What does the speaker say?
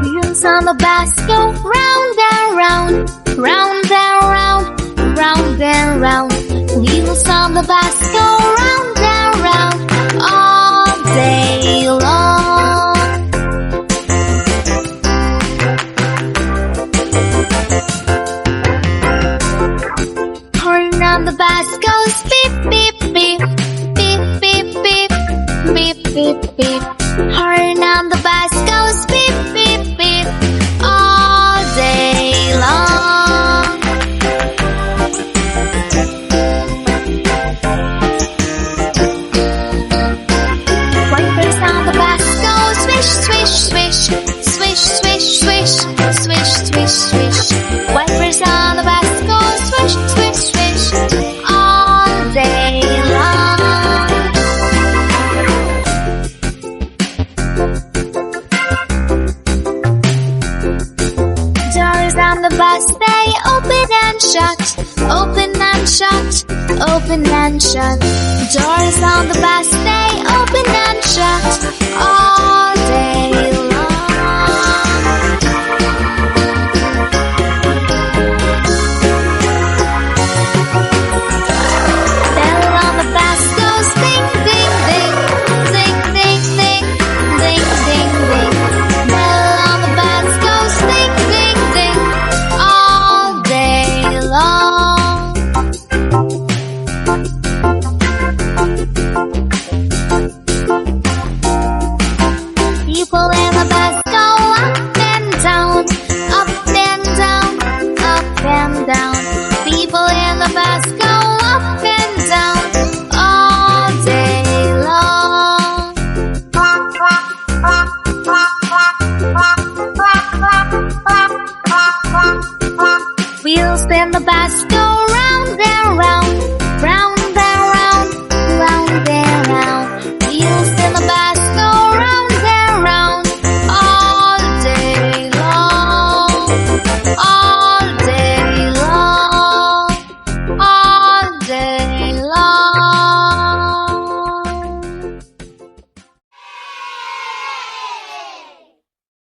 Wheels on the bus go round and round, round and round, round and round. Wheels on the bus go round and round all day long. Horn on the bus goes beep, beep, beep, beep, beep, beep, beep, beep, beep. Horn on the bus goes beep, beep, beep all day long. Wipers on the bus go swish, swish, swish, swish, swish, swish, swish, swish, swish. Wipers on the bus go swish, swish, swish all day long. Doors on the bus, they open and shut, open and shut, open and shut. Doors on the bus, they open and shut all day long. Bell on the bus goes ding, ding, ding, ding, ding, ding, ding, ding, ding. Bell on the bus goes ding, ding, ding all day long. People in the bus go up and down, up and down, up and down. People in the bus go up and down all day long. Wheels in the bus go round and round, round